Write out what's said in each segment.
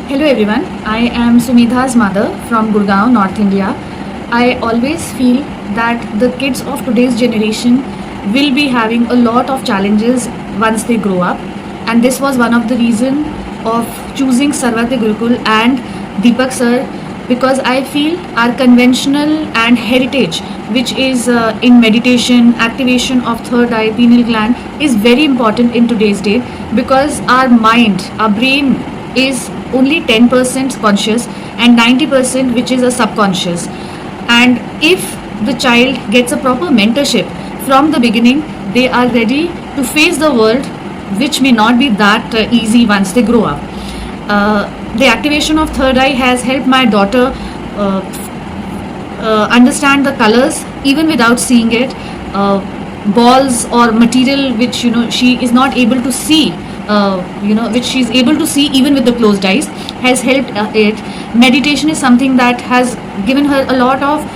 Hello everyone, I am Sumidha's mother from Gurgaon, North India. I always feel that the kids of today's generation will be having a lot of challenges once they grow up, and this was one of the reason of choosing Sarvatya Gurukul and Deepak sir, because I feel our conventional and heritage, which is in meditation, activation of third eye, pineal gland, is very important in today's day, because our mind, our brain is only 10% conscious and 90% which is a subconscious. And if the child gets a proper mentorship from the beginning, they are ready to face the world, which may not be that easy once they grow up. The activation of third eye has helped my daughter understand the colors even without seeing it. Balls or material which she is not able to see, which she is able to see even with the closed eyes, has helped it. Meditation is something that has given her a lot of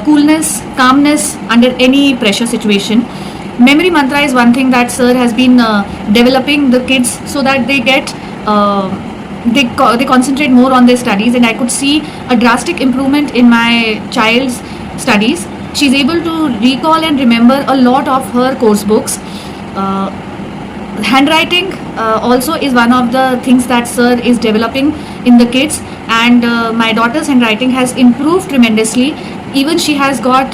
coolness, calmness under any pressure situation. Memory mantra is one thing that sir has been developing the kids so that they get they concentrate more on their studies, and I could see a drastic improvement in my child's studies. She's able to recall and remember a lot of her course books. Handwriting also is one of the things that sir is developing in the kids, and my daughter's handwriting has improved tremendously. Even she has got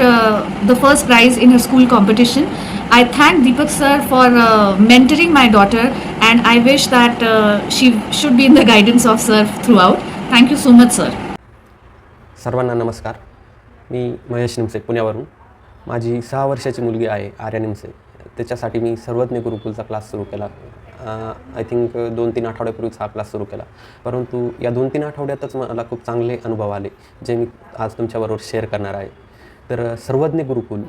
the first prize in her school competition. I thank Deepak sir for mentoring my daughter, and I wish that she should be in the guidance of sir throughout. Thank you so much, sir. सर्वांना नमस्कार. मी महेश निमसे पुण्यावरून. माझी 6 वर्षाची मुलगी आहे आर्या निमसे. त्याच्यासाठी मी सर्वज्ञ गुरुकुलचा class सुरू केला. आय थिंक 2-3 आठवड्यापूर्वीच हा क्लास सुरू केला. परंतु या 2-3 आठवड्यातच मला खूप चांगले अनुभव आले, जे मी आज तुमच्याबरोबर शेअर करणार आहे. तर सर्वज्ञ गुरुकुल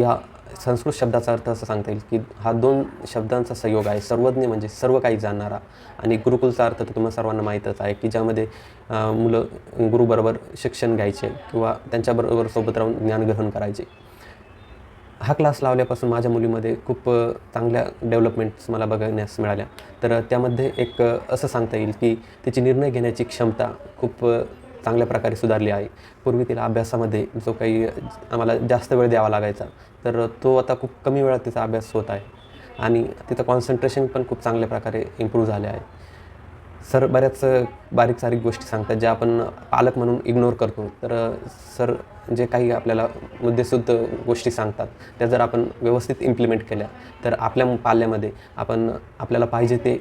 या संस्कृत शब्दाचा अर्थ असं सांगता येईल की हा 2 शब्दांचा संयोग आहे. सर्वज्ञ म्हणजे सर्व काही जाणणारा, आणि गुरुकुलचा अर्थ तर तुम्हाला सर्वांना माहीतच आहे की ज्यामध्ये मुलं गुरुबरोबर शिक्षण घ्यायचे किंवा त्यांच्याबरोबर सोबत राहून ज्ञानग्रहण करायचे. हा क्लास लावल्यापासून माझ्या मुलीमध्ये खूप चांगल्या डेव्हलपमेंट्स मला बघण्यास मिळाल्या. तर त्यामध्ये एक असं सांगता येईल की तिची निर्णय घेण्याची क्षमता खूप चांगल्या प्रकारे सुधारली आहे. पूर्वी तिला अभ्यासामध्ये जो काही आम्हाला जास्त वेळ द्यावा लागायचा, तर तो आता खूप कमी वेळात तिचा अभ्यास होत आहे, आणि तिचं कॉन्सन्ट्रेशन पण खूप चांगल्या प्रकारे इम्प्रूव्ह झाले आहे. सर बऱ्याच बारीक सारीक गोष्टी सांगतात ज्या आपण पालक म्हणून इग्नोर करतो. तर सर जे काही आपल्याला मुद्देसूद गोष्टी सांगतात त्या जर आपण व्यवस्थित इम्प्लिमेंट केल्या तर आपल्या पाल्यामध्ये आपल्याला पाहिजे ते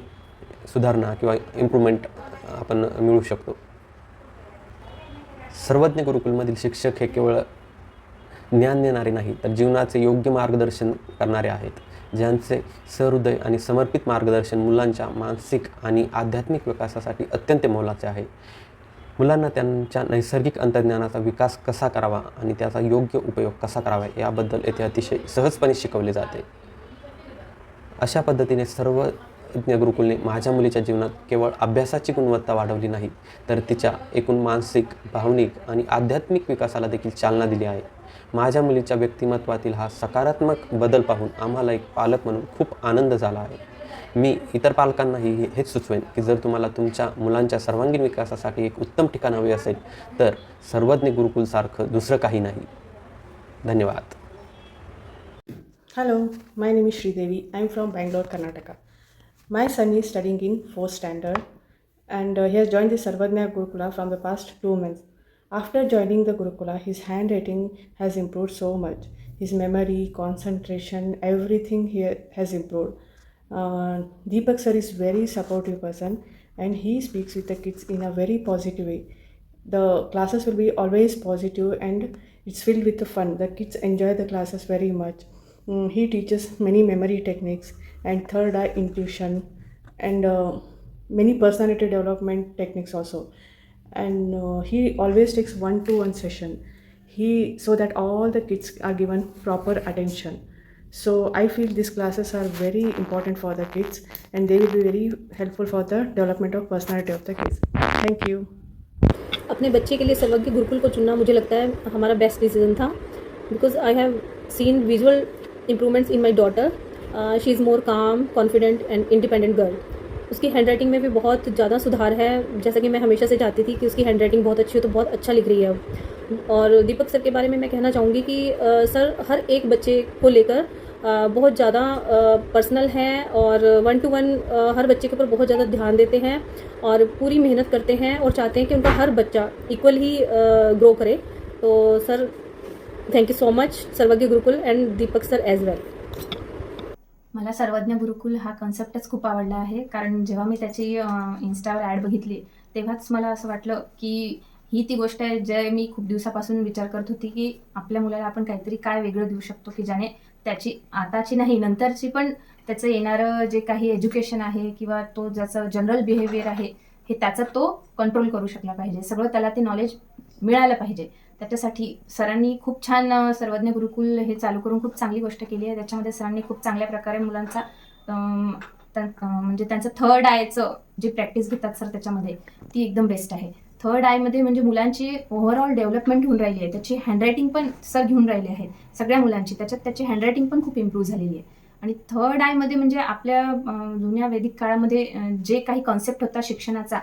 सुधारणा किंवा इम्प्रूव्हमेंट आपण मिळवू शकतो. सर्वज्ञ गुरुकुलमधील शिक्षक हे केवळ ज्ञान देणारे नाही, तर जीवनाचे योग्य मार्गदर्शन करणारे आहेत, ज्यांचे सहृदय आणि समर्पित मार्गदर्शन मुलांच्या मानसिक आणि आध्यात्मिक विकासासाठी अत्यंत मोलाचे आहे. मुलांना त्यांच्या नैसर्गिक अंतर्ज्ञानाचा विकास कसा करावा आणि त्याचा योग्य उपयोग कसा करावा याबद्दल येथे अतिशय सहजपणे शिकवले जाते. अशा पद्धतीने सर्वज्ञ गुरुकुलने माझ्या मुलीच्या जीवनात केवळ अभ्यासाची गुणवत्ता वाढवली नाही, तर तिच्या एकूण मानसिक, भावनिक आणि आध्यात्मिक विकासाला देखील चालना दिली आहे. माझ्या मुलीच्या व्यक्तिमत्वातील हा सकारात्मक बदल पाहून आम्हाला एक पालक म्हणून खूप आनंद झाला आहे. मी इतर पालकांनाही हेच सुचवेन की जर तुम्हाला तुमच्या मुलांच्या सर्वांगीण विकासासाठी एक उत्तम ठिकाण हवे असेल तर सर्वज्ञ गुरुकुलसारखं दुसरं काही नाही. धन्यवाद. Hello, my name is Sridevi. I am from Bangalore, Karnataka. My son is studying in 4th standard, and he has joined the Sarvagna Gurukula from the past 2 months. After joining the Gurukula, his handwriting has improved so much. His memory, concentration, everything here has improved. Deepak sir is very supportive person, and he speaks with the kids in a very positive way. The classes will be always positive, and it's filled with the fun. The kids enjoy the classes very much. He teaches many memory techniques and third eye intuition, and many personality development techniques also. And he always takes 1-to-1 session, so that all the kids are given proper attention. So I feel these classes are very important for the kids, and they will be very helpful for the development of personality of the kids. Thank you. अपने बच्चे के लिए सर्वज्ञ गुरुकुल को चुनना मुझे लगता है हमारा बेस्ट डिसीजन था, because I have seen visual improvements in my daughter. She is more calm, confident and independent girl. उसकी हैंडराइटिंग में भी बहुत ज़्यादा सुधार है। जैसा कि मैं हमेशा से चाहती थी कि उसकी हैंडराइटिंग बहुत अच्छी हो, तो बहुत अच्छा लिख रही है अब। और दीपक सर के बारे में मैं कहना चाहूँगी कि सर हर एक बच्चे को लेकर बहुत ज़्यादा पर्सनल हैं और 1 to 1 हर बच्चे के ऊपर बहुत ज़्यादा ध्यान देते हैं और पूरी मेहनत करते हैं और चाहते हैं कि उनका हर बच्चा इक्वल ही ग्रो करे। तो sir thank you so much Sarvagya Gurukul and Deepak sir as well. मला सर्वज्ञ गुरुकुल हा कन्सेप्टच खूप आवडला आहे, कारण जेव्हा मी त्याची इन्स्टावर ॲड बघितली तेव्हाच मला असं वाटलं की ही ती गोष्ट आहे जे मी खूप दिवसापासून विचार करत होती की आपल्या मुलाला आपण काहीतरी काय वेगळं देऊ शकतो की ज्याने त्याची आताची नाही नंतरची पण त्याचं येणारं जे काही एज्युकेशन आहे किंवा तो ज्याचं जनरल बिहेवियर आहे हे त्याचा तो कंट्रोल करू शकला पाहिजे, सगळं त्याला ते नॉलेज मिळालं पाहिजे. त्याच्यासाठी सरांनी खूप छान सर्वज्ञ गुरुकुल हे चालू करून खूप चांगली गोष्ट केली आहे. त्याच्यामध्ये सरांनी खूप चांगल्या प्रकारे मुलांचा म्हणजे त्यांचं थर्ड आयचं जे प्रॅक्टिस घेतात सर त्याच्यामध्ये ती एकदम बेस्ट आहे. थर्ड आयमध्ये म्हणजे मुलांची ओव्हरऑल डेव्हलपमेंट होऊन राहिली आहे, त्याची हँडरायटिंग पण सर घेऊन राहिले आहेत सगळ्या मुलांची, त्याच्यात त्याची हँडरायटिंग पण खूप इम्प्रूव्ह झालेली आहे. आणि थर्ड आयमध्ये म्हणजे आपल्या जुन्या वैदिक काळामध्ये जे काही कॉन्सेप्ट होता शिक्षणाचा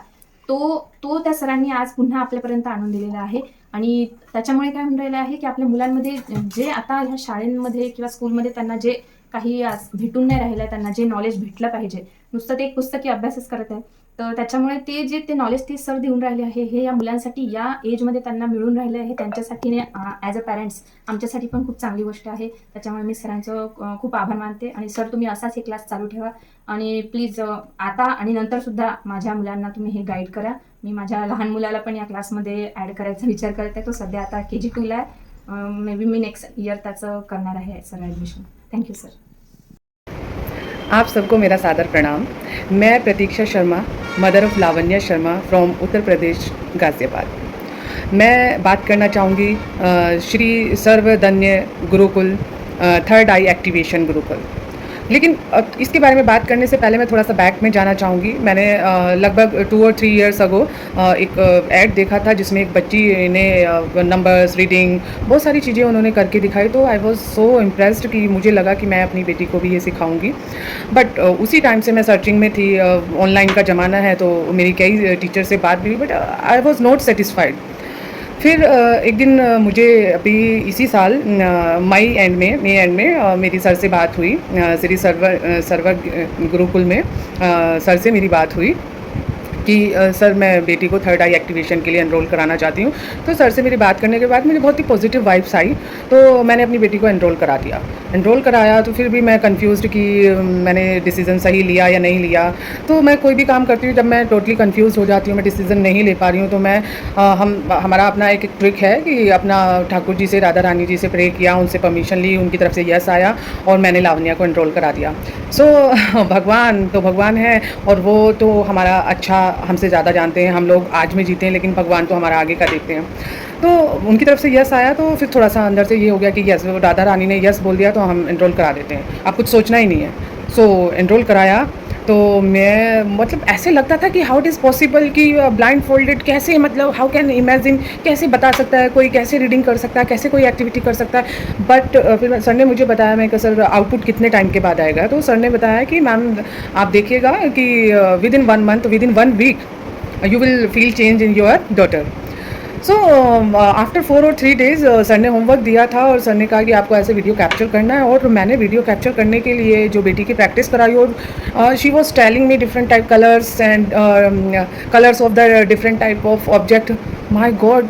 तो तो त्या सरांनी आज पुन्हा आपल्यापर्यंत आणून दिलेला आहे. आणि त्याच्यामुळे काय होऊन राहिलं आहे की आपल्या मुलांमध्ये जे आता ह्या शाळेंमध्ये किंवा स्कूलमध्ये त्यांना जे काही आज भेटून नाही राहिलं आहे, त्यांना जे नॉलेज भेटलं पाहिजे, नुसतं ते एक पुस्तकी अभ्यासच करत आहे, तर त्याच्यामुळे ते जे ते नॉलेज ते सर देऊन राहिले आहे हे या मुलांसाठी या एजमध्ये त्यांना मिळून राहिलं आहे, त्यांच्यासाठी ॲज अ पॅरेंट्स आमच्यासाठी पण खूप चांगली गोष्ट आहे. त्याच्यामुळे मी सरांचं खूप आभार मानते. आणि सर तुम्ही असाच हे क्लास चालू ठेवा आणि प्लीज आता आणि नंतरसुद्धा माझ्या मुलांना तुम्ही हे गाईड करा. मी माझ्या लहान मुलाला पण या क्लासमध्ये ॲड करायचा विचार करते. तो सध्या आता KG2ला आहे. May be me next year त्याचं करणार आहे सर ॲडमिशन. Thank you sir. आप सबको मेरा सादर प्रणाम. मैं Pratiksha Sharma, mother of Lavanya Sharma from Uttar Pradesh Ghaziabad. मैं बात करना चाहूँगी Shri Sarvadhanya Gurukul third eye activation Gurukul. लेकिन इसके बारे में बात करने से पहले मैं थोड़ा सा बैक में जाना चाहूँगी. मैंने लगभग 2 और 3 ईयर्स अगो एक ऐड देखा था जिसमें एक बच्ची ने नंबर्स, रीडिंग, बहुत सारी चीज़ें उन्होंने करके दिखाई. तो आई वॉज सो इम्प्रेस्ड कि मुझे लगा कि मैं अपनी बेटी को भी ये सिखाऊंगी. बट उसी टाइम से मैं सर्चिंग में थी. ऑनलाइन का ज़माना है तो मेरी कई टीचर से बात भी हुई, but I was not satisfied. फिर एक दिन मुझे अभी इसी साल मई एंड में मेरी सर से बात हुई. श्री सर्वर गुरुकुल में सर से मेरी बात हुई कि सर मैं बेटी को थर्ड आई एक्टिवेशन के लिए एनरोल कराना चाहती हूँ. तो सर से मेरी बात करने के बाद मुझे बहुत ही पॉजिटिव वाइब्स आई, तो मैंने अपनी बेटी को एनरोल करा दिया. एनरोल कराया तो फिर भी मैं कंफ्यूज्ड कि मैंने डिसीज़न सही लिया या नहीं लिया. तो मैं कोई भी काम करती हूँ जब मैं टोटली कंफ्यूज हो जाती हूँ, मैं डिसीज़न नहीं ले पा रही हूँ, तो मैं हमारा अपना एक ट्रिक है कि अपना ठाकुर जी से, राधा रानी जी से प्रे किया, उनसे परमिशन ली, उनकी तरफ से यस आया और मैंने लावण्या को एनरोल करा दिया. सो भगवान तो भगवान है और वो तो हमारा अच्छा हमसे ज़्यादा जानते हैं. हम लोग आज में जीते हैं लेकिन भगवान तो हमारा आगे का देखते हैं. तो उनकी तरफ से यस आया तो फिर थोड़ा सा अंदर से ये हो गया कि यस, राधा रानी ने यस बोल दिया तो हम एनरोल करा देते हैं, अब कुछ सोचना ही नहीं है. सो एनरोल कराया तो मैं मतलब ऐसे लगता था कि हाउ इट इज़ पॉसिबल कि ब्लाइंड फोल्डेड कैसे, मतलब हाउ कैन इमेजिन, कैसे बता सकता है कोई, कैसे रीडिंग कर सकता है, कैसे कोई एक्टिविटी कर सकता है. बट फिर सर ने मुझे बताया, मैं कहा सर आउटपुट कितने टाइम के बाद आएगा. तो सर ने बताया कि मैम आप देखिएगा कि with in 1 month, with in 1 week you will feel change in your daughter. So after 4 और 3 days सर ने होमवर्क दिया था और सर ने कहा कि आपको ऐसे वीडियो कैप्चर करना है. और मैंने वीडियो कैप्चर करने के लिए जो बेटी की प्रैक्टिस कराई और she was telling me different type colours and colours of the different type of object. My god,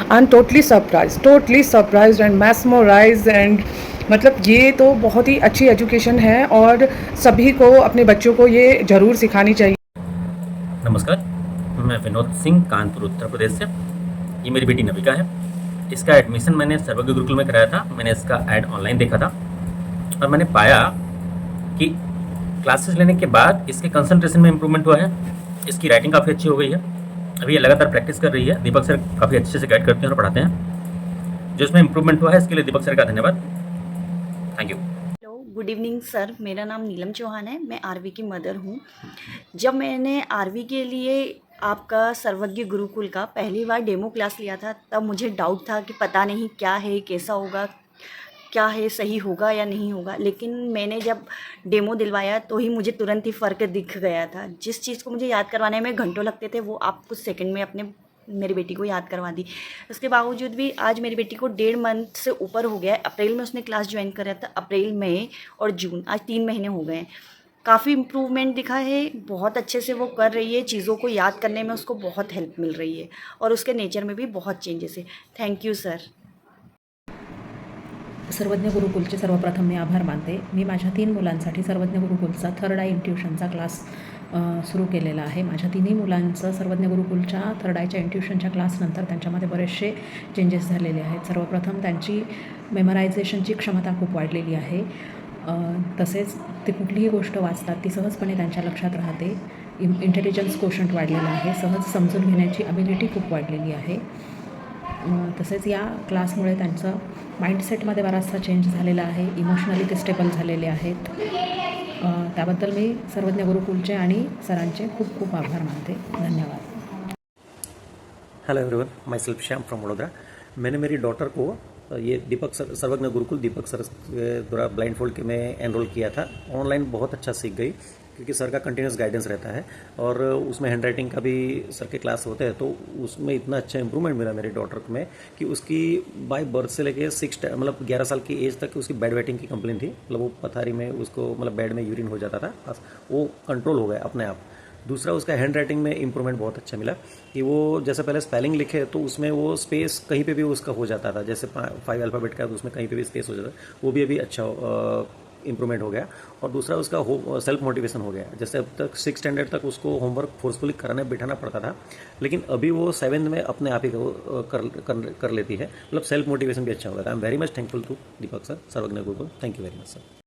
I am totally surprise and mesmerise. And मतलब ये तो बहुत ही अच्छी एजुकेशन है और सभी को, अपने बच्चों को ये ज़रूर सिखानी चाहिए. नमस्कार, मैं विनोद सिंह, कानपुर उत्तर प्रदेश से. ये मेरी बेटी नविका है. इसका एडमिशन मैंने सर्वज्ञ गुरुकुल में कराया था. मैंने इसका ऐड ऑनलाइन देखा था और मैंने पाया कि क्लासेस लेने के बाद इसके कंसंट्रेशन में इम्प्रूवमेंट हुआ है. इसकी राइटिंग काफ़ी अच्छी हो गई है. अभी ये लगातार प्रैक्टिस कर रही है. दीपक सर काफ़ी अच्छे से गाइड करते हैं और पढ़ाते हैं. जो इसमें इम्प्रूवमेंट हुआ है इसके लिए दीपक सर का धन्यवाद. Thank you. Good evening sir, मेरा नाम नीलम चौहान है. मैं आरवी की मदर हूँ. जब मैंने आरवी के लिए आपका सर्वज्ञ गुरुकुल का पहली बार डेमो क्लास लिया था तब मुझे डाउट था कि पता नहीं क्या है, कैसा होगा, क्या है, सही होगा या नहीं होगा, लेकिन मैंने जब डेमो दिलवाया तो ही मुझे तुरंत ही फ़र्क दिख गया था। जिस चीज़ को मुझे याद करवाने में घंटों लगते थे वो आप कुछ सेकंड में अपने मेरी बेटी को याद करवा दी। उसके बावजूद भी आज मेरी बेटी को 1.5 मंथ से ऊपर हो गया है। अप्रैल में उसने क्लास ज्वाइन करा था, अप्रैल, मई और जून, आज 3 महीने हो गए हैं। काफ़ी इम्प्रूवमेंट दिखा है, बहुत अच्छे से वो कर रही है, चीज़ों को याद करने में उसको बहुत हेल्प मिल रही है और उसके नेचर में भी बहुत चेंजेस है। Thank you sir. सर्वज्ञ गुरुकुलचे सर्वप्रथम मी आभार मानते. मी माझ्या 3 मुलांसाठी सर्वज्ञ गुरुकुलचा थर्ड आय इंट्युशनचा क्लास सुरू केलेला आहे. माझ्या तिन्ही मुलांचं सर्वज्ञ गुरुकुलच्या थर्ड आयच्या इंट्युशनच्या क्लासनंतर त्यांच्यामध्ये बरेचसे चेंजेस झालेले आहेत. सर्वप्रथम त्यांची मेमरायझेशनची क्षमता खूप वाढलेली आहे. तसेच ते कुठलीही गोष्ट वाचतात ती सहजपणे त्यांच्या लक्षात राहते. इंटेलिजन्स कोशंट वाढलेला आहे. सहज समजून घेण्याची अबिलिटी खूप वाढलेली आहे. तसेच या क्लासमुळे त्यांचं माइंडसेटमध्ये बराचसा चेंज झालेला आहे. इमोशनली ते स्टेबल झालेले आहेत. त्याबद्दल मी सर्वज्ञ गुरुकुलचे आणि सरांचे खूप खूप आभार मानते. धन्यवाद. Hello everyone, my self Shyam from Vadodara. मैंने मेरी डॉटर को ये दीपक सर, सर्वज्ञ गुरुकुल दीपक सर के द्वारा ब्लाइंड फोल्ड के में एनरोल किया था. ऑनलाइन बहुत अच्छा सीख गई क्योंकि सर का कंटिन्यूस गाइडेंस रहता है और उसमें हैंड राइटिंग का भी सर के क्लास होते हैं, तो उसमें इतना अच्छा इंप्रूवमेंट मिला मेरी डॉटर में कि उसकी बाय बर्थ से लेके 11 साल की एज तक उसकी बेड वेटिंग की कंप्लेंट थी. मतलब वो पथारी में उसको मतलब बेड में यूरिन हो जाता था, बस वो कंट्रोल हो गया अपने आप. दूसरा, उसका हैंड राइटिंग में इंप्रूवमेंट बहुत अच्छा मिला कि वो जैसे पहले स्पेलिंग लिखे तो उसमें वो स्पेस कहीं पे भी उसका हो जाता था. जैसे 5 अल्फ़ाबेट का तो उसमें कहीं पे भी स्पेस हो जाता था. वो भी अभी अच्छा इम्प्रूवमेंट हो गया. और दूसरा, उसका सेल्फ मोटिवेशन हो गया. जैसे अब तक 6 स्टैंडर्ड तक उसको होमवर्क फोर्सफुली कराने बिठाना पड़ता था, लेकिन अभी वो 7th में अपने आप ही कर लेती है. मतलब सेल्फ मोटिवेशन भी अच्छा हो गया. I am very much thankful to Deepak sir, Sarvagya Gurukul. Thank you very much sir.